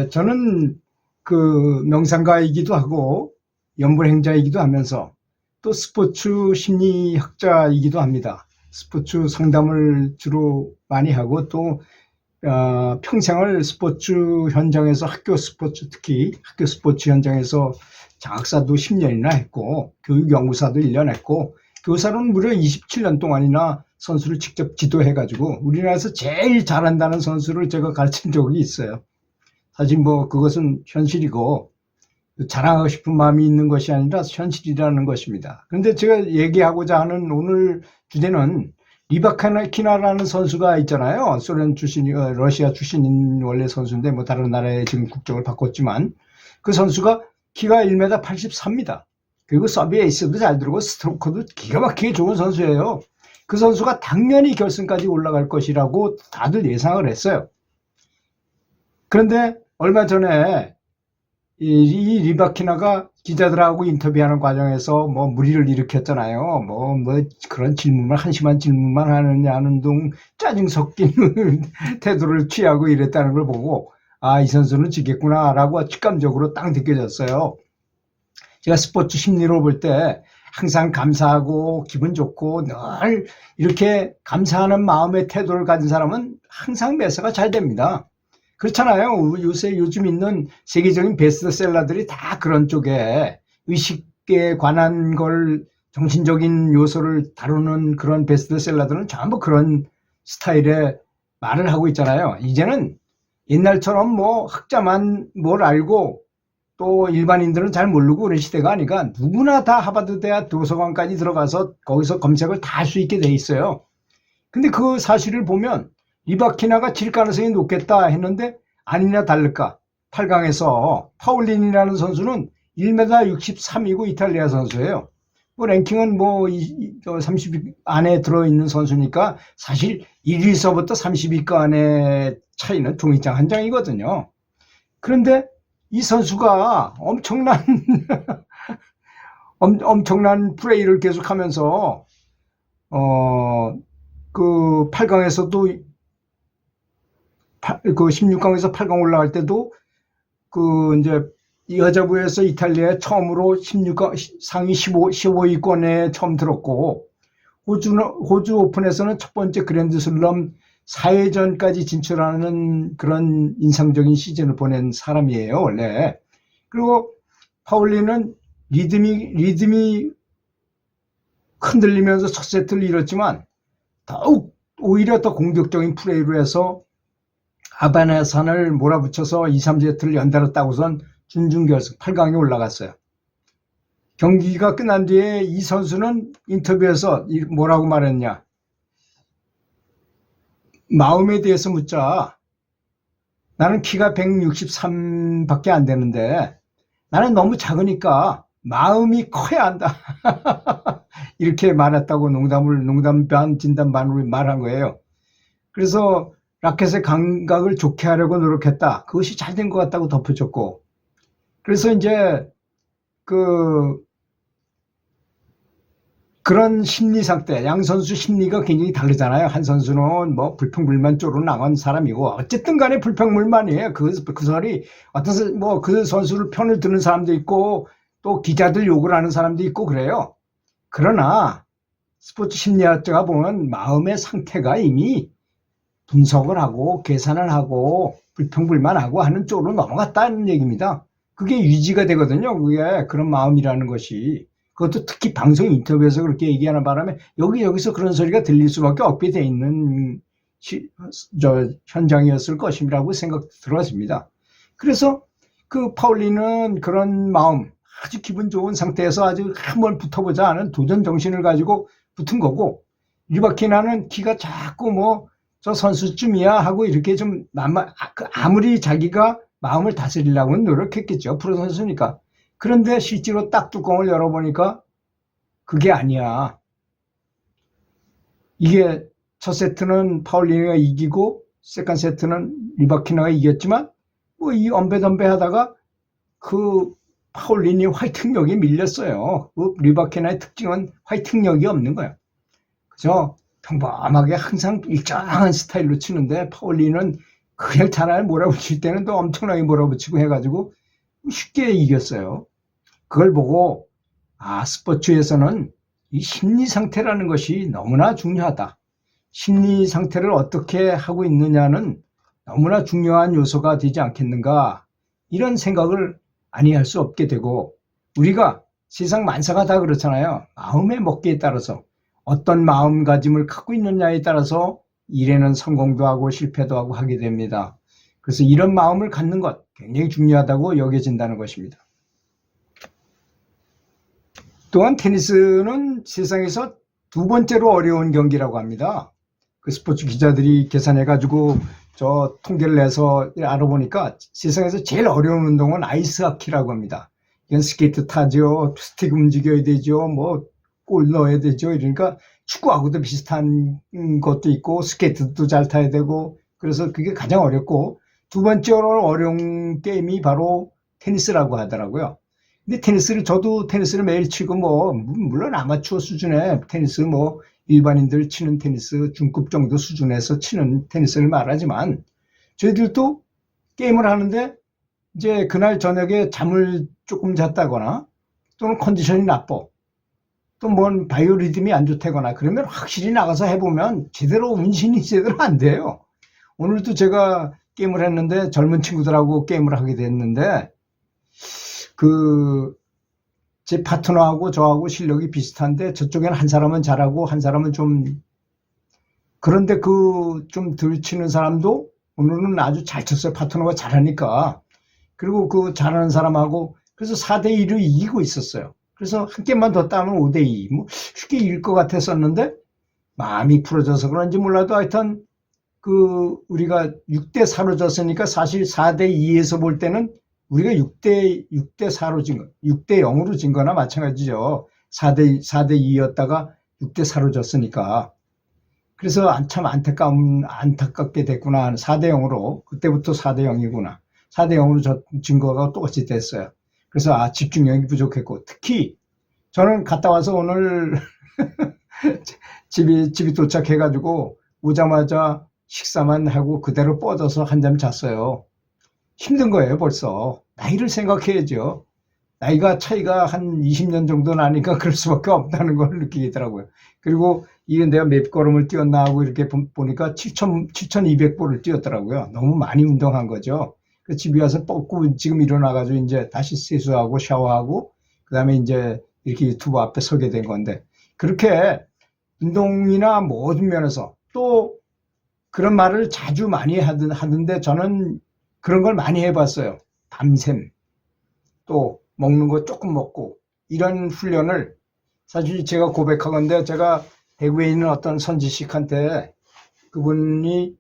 저는 그 명상가이기도 하고 연불행자이기도 하면서 또 스포츠 심리학자이기도 합니다. 스포츠 상담을 주로 많이 하고 또 평생을 스포츠 현장에서 학교 스포츠 특히 학교 스포츠 현장에서 장학사도 10년이나 했고 교육연구사도 1년 했고 교사로는 무려 27년 동안이나 선수를 직접 지도해가지고 우리나라에서 제일 잘한다는 선수를 제가 가르친 적이 있어요. 사실 뭐 그것은 현실이고 자랑하고 싶은 마음이 있는 것이 아니라 현실이라는 것입니다. 그런데 제가 얘기하고자 하는 오늘 주제는 리바키나라는 선수가 있잖아요. 소련 출신, 러시아 출신인 원래 선수인데 뭐 다른 나라에 지금 국적을 바꿨지만 그 선수가 키가 1m 83입니다. 그리고 서브 에이스도 잘 들고 스트로크도 기가 막히게 좋은 선수예요. 그 선수가 당연히 결승까지 올라갈 것이라고 다들 예상을 했어요. 그런데 얼마 전에 이 리바키나가 기자들하고 인터뷰하는 과정에서 뭐 무리를 일으켰잖아요. 뭐 그런 질문만, 한심한 질문만 하느냐는 둥 짜증 섞인 태도를 취하고 이랬다는 걸 보고 이 선수는 지겠구나라고 직감적으로 딱 느껴졌어요. 제가 스포츠 심리로 볼 때 항상 감사하고 기분 좋고 늘 이렇게 감사하는 마음의 태도를 가진 사람은 항상 매사가 잘 됩니다. 그렇잖아요. 요즘 있는 세계적인 베스트셀러들이 다 그런 쪽에 의식에 관한 걸 정신적인 요소를 다루는 그런 베스트셀러들은 전부 그런 스타일의 말을 하고 있잖아요. 이제는 옛날처럼 뭐 학자만 뭘 알고 또 일반인들은 잘 모르고 그런 시대가 아니라 누구나 다 하버드 대학 도서관까지 들어가서 거기서 검색을 다 할 수 있게 돼 있어요. 근데 그 사실을 보면 리바키나가 질 가능성이 높겠다 했는데 아니나 다를까 8강에서 파울린이라는 선수는 1m 63이고 이탈리아 선수예요. 뭐 랭킹은 뭐 30위 안에 들어있는 선수니까 사실 1위서부터 30위권 안에 차이는 종이장 한 장이거든요. 그런데 이 선수가 엄청난 플레이를 계속하면서 그 8강에서도 그 16강에서 8강 올라갈 때도 그 이제 여자부에서 이탈리아에 처음으로 16강 상위 15위권에 처음 들었고 호주 오픈에서는 첫 번째 그랜드슬럼 4회전까지 진출하는 그런 인상적인 시즌을 보낸 사람이에요, 원래. 그리고 파울리는 리듬이 흔들리면서 첫 세트를 잃었지만 더욱 오히려 더 공격적인 플레이로 해서 아바네산을 몰아붙여서 2, 3세트를 연달아 따고선 준중결승 8강에 올라갔어요. 경기가 끝난 뒤에 이 선수는 인터뷰에서 뭐라고 말했냐. 마음에 대해서 묻자. 나는 키가 163밖에 안 되는데 나는 너무 작으니까 마음이 커야 한다. 이렇게 말했다고 농담 반 진담 반으로 말한 거예요. 그래서 라켓의 감각을 좋게 하려고 노력했다. 그것이 잘 된 것 같다고 덧붙였고. 그래서 이제 그런 심리 상태, 양 선수 심리가 굉장히 다르잖아요. 한 선수는 뭐 불평불만 쪽으로 나간 사람이고 어쨌든 간에 불평불만이에요. 그 소리 뭐 그 선수를 편을 드는 사람도 있고 또 기자들 욕을 하는 사람도 있고 그래요. 그러나 스포츠 심리학자가 보면 마음의 상태가 이미 분석을 하고 계산을 하고 불평불만하고 하는 쪽으로 넘어갔다는 얘기입니다. 그게 유지가 되거든요. 그게 그런 마음이라는 것이. 그것도 특히 방송 인터뷰에서 그렇게 얘기하는 바람에 여기저기서 그런 소리가 들릴 수밖에 없게 돼 있는 현장이었을 것이라고 생각 들어집니다. 그래서 그 파울리는 그런 마음, 아주 기분 좋은 상태에서 아주 한번 붙어보자 하는 도전 정신을 가지고 붙은 거고, 리바키나는 키가 작고 뭐 저 선수쯤이야 하고 이렇게 좀 아무리 자기가 마음을 다스리려고는 노력했겠죠. 프로 선수니까. 그런데 실제로 딱 뚜껑을 열어보니까 그게 아니야. 이게 첫 세트는 파울리니가 이기고 세컨 세트는 리바키나가 이겼지만 뭐 이 엄배덤배 하다가 그 파울리니 화이팅력이 밀렸어요. 그 리바키나의 특징은 화이팅력이 없는 거야. 그죠? 평범하게 항상 일정한 스타일로 치는데 파울리는 그냥 하나에 몰아붙일 때는 또 엄청나게 몰아붙이고 해가지고 쉽게 이겼어요. 그걸 보고 스포츠에서는 이 심리 상태라는 것이 너무나 중요하다. 심리 상태를 어떻게 하고 있느냐는 너무나 중요한 요소가 되지 않겠는가, 이런 생각을 아니할 수 없게 되고, 우리가 세상 만사가 다 그렇잖아요. 마음의 먹기에 따라서 어떤 마음가짐을 갖고 있느냐에 따라서 일에는 성공도 하고 실패도 하고 하게 됩니다. 그래서 이런 마음을 갖는 것 굉장히 중요하다고 여겨진다는 것입니다. 또한 테니스는 세상에서 두 번째로 어려운 경기라고 합니다. 그 스포츠 기자들이 계산해가지고 저 통계를 내서 알아보니까 세상에서 제일 어려운 운동은 아이스하키라고 합니다. 이건 스케이트 타죠, 스틱 움직여야 되죠, 뭐 골 넣어야 되죠. 이러니까 축구하고도 비슷한 것도 있고 스케이트도 잘 타야 되고, 그래서 그게 가장 어렵고, 두 번째로 어려운 게임이 바로 테니스라고 하더라고요. 근데 저도 테니스를 매일 치고, 뭐 물론 아마추어 수준의 테니스, 뭐 일반인들 치는 테니스 중급 정도 수준에서 치는 테니스를 말하지만, 저희들도 게임을 하는데 이제 그날 저녁에 잠을 조금 잤다거나 또는 컨디션이 나빠, 또 뭔 바이오리듬이 안 좋다거나 그러면 확실히 나가서 해보면 운신이 제대로 안 돼요. 오늘도 제가 게임을 했는데 젊은 친구들하고 게임을 하게 됐는데, 제 파트너하고 저하고 실력이 비슷한데 저쪽에는 한 사람은 잘하고 한 사람은 좀, 그런데 좀 덜 치는 사람도 오늘은 아주 잘 쳤어요. 파트너가 잘하니까. 그리고 그 잘하는 사람하고 그래서 4대2로 이기고 있었어요. 그래서 한 게임만 더 따면 5대2, 뭐 쉽게 이길 것 같았었는데 마음이 풀어져서 그런지 몰라도 하여튼 우리가 6대4로 졌으니까 사실 4대2에서 볼 때는 우리가 6대4로 진 거, 6대0으로 진 거나 마찬가지죠. 4대2였다가 6대4로 졌으니까. 그래서 참 안타깝게 됐구나. 4대0으로, 그때부터 4대0이구나. 4대0으로 진 거가 똑같이 됐어요. 그래서 집중력이 부족했고, 특히 저는 갔다 와서 오늘 집이 도착해가지고 오자마자 식사만 하고 그대로 뻗어서 한잠 잤어요. 힘든 거예요. 벌써 나이를 생각해야죠. 나이가 차이가 한 20년 정도 나니까 그럴 수밖에 없다는 걸 느끼더라고요. 그리고 이게 내가 몇 걸음을 뛰었나 하고 이렇게 보니까 7,200보를 뛰었더라고요. 너무 많이 운동한 거죠. 집에 와서 뻗고 지금 일어나가지고 이제 다시 세수하고 샤워하고 그 다음에 이제 이렇게 유튜브 앞에 서게 된 건데, 그렇게 운동이나 모든 면에서 또 그런 말을 자주 많이 하던데 저는 그런 걸 많이 해봤어요. 밤샘, 또 먹는 거 조금 먹고, 이런 훈련을, 사실 제가 고백하건데 제가 대구에 있는 어떤 선지식한테 그분이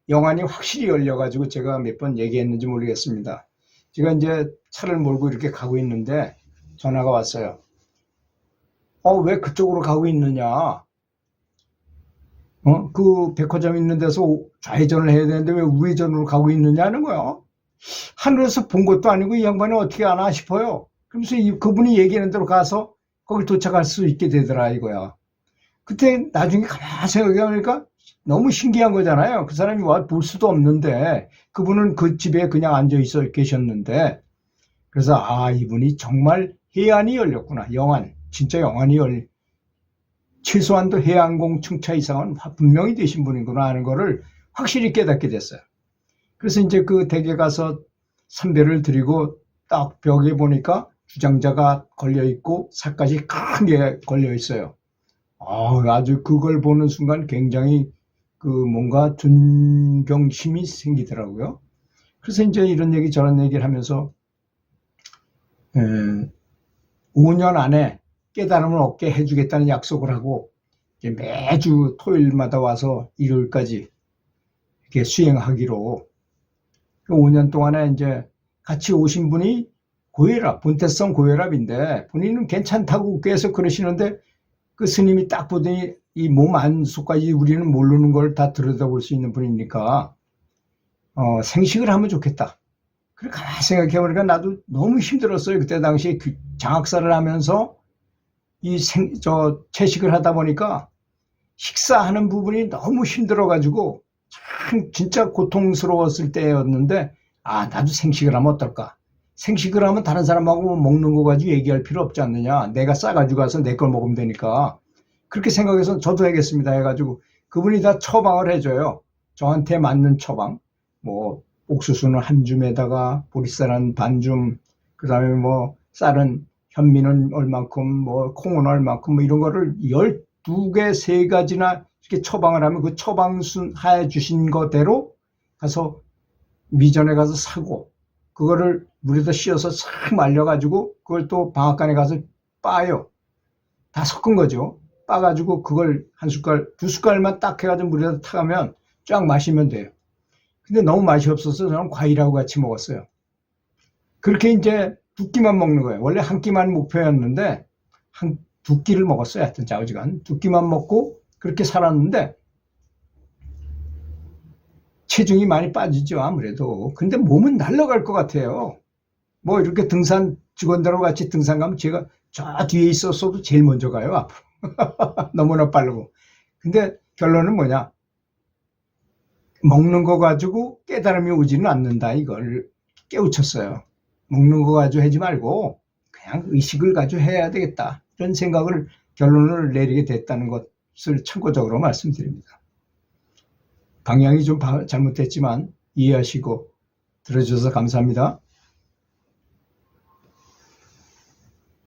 영안이 확실히 열려가지고 제가 몇 번 얘기했는지 모르겠습니다. 제가 이제 차를 몰고 이렇게 가고 있는데 전화가 왔어요. 왜 그쪽으로 가고 있느냐? 그 백화점 있는 데서 좌회전을 해야 되는데 왜 우회전으로 가고 있느냐는 거야. 하늘에서 본 것도 아니고 이 양반이 어떻게 아나 싶어요. 그러면서 그분이 얘기하는 대로 가서 거길 도착할 수 있게 되더라 이거야. 그때 나중에 가만히 생각해보니까 너무 신기한 거잖아요. 그 사람이 와 볼 수도 없는데 그분은 그 집에 그냥 앉아 있어 계셨는데, 그래서 이분이 정말 해안이 열렸구나. 진짜 영안이 최소한도 해안공 충차 이상은 분명히 되신 분이구나 하는 거를 확실히 깨닫게 됐어요. 그래서 이제 그 댁에 가서 선배를 드리고 딱 벽에 보니까 주장자가 걸려 있고 삿갓이 큰 게 걸려 있어요. 아주 그걸 보는 순간 굉장히 뭔가 존경심이 생기더라고요. 그래서 이제 이런 얘기 저런 얘기를 하면서 5년 안에 깨달음을 얻게 해주겠다는 약속을 하고 이제 매주 토요일마다 와서 일요일까지 이렇게 수행하기로, 5년 동안에 이제 같이 오신 분이 본태성 고혈압인데 본인은 괜찮다고 계속 그러시는데 그 스님이 딱 보더니 이 몸 안속까지 우리는 모르는 걸 다 들여다볼 수 있는 분이니까 생식을 하면 좋겠다. 그래 가만히 생각해보니까 나도 너무 힘들었어요. 그때 당시에 장학사를 하면서 채식을 하다 보니까 식사하는 부분이 너무 힘들어가지고 진짜 고통스러웠을 때였는데, 나도 생식을 하면 어떨까? 생식을 하면 다른 사람하고 먹는 거 가지고 얘기할 필요 없지 않느냐. 내가 싸가지고 가서 내 걸 먹으면 되니까. 그렇게 생각해서 저도 하겠습니다 해가지고 그분이 다 처방을 해줘요. 저한테 맞는 처방. 뭐 옥수수는 한 줌에다가 보리쌀은 반 줌, 그 다음에 뭐 쌀은 현미는 얼만큼, 뭐 콩은 얼만큼, 뭐 이런 거를 12개, 3가지나 이렇게 처방을 하면 그 처방순 해 주신 거대로 가서 미전에 가서 사고, 그거를 물에다 씌워서 싹 말려가지고 그걸 또 방앗간에 가서 빠요. 다 섞은 거죠. 빠가지고 그걸 한 숟갈, 2숟갈만 딱 해가지고 물에다 타가면 쫙 마시면 돼요. 근데 너무 맛이 없어서 저는 과일하고 같이 먹었어요. 그렇게 이제 2끼만 먹는 거예요. 원래 한 끼만 목표였는데 한 2끼를 먹었어요. 하여튼 좌우지간 2끼만 먹고 그렇게 살았는데 체중이 많이 빠지죠, 아무래도. 근데 몸은 날아갈 것 같아요. 뭐 이렇게 등산 직원들하고 같이 등산 가면 제가 저 뒤에 있었어도 제일 먼저 가요, 앞으로. 너무나 빠르고. 근데 결론은 뭐냐? 먹는 거 가지고 깨달음이 오지는 않는다, 이걸 깨우쳤어요. 먹는 거 가지고 하지 말고 그냥 의식을 가지고 해야 되겠다, 이런 생각을, 결론을 내리게 됐다는 것을 참고적으로 말씀드립니다. 방향이 좀 잘못됐지만 이해하시고 들어주셔서 감사합니다.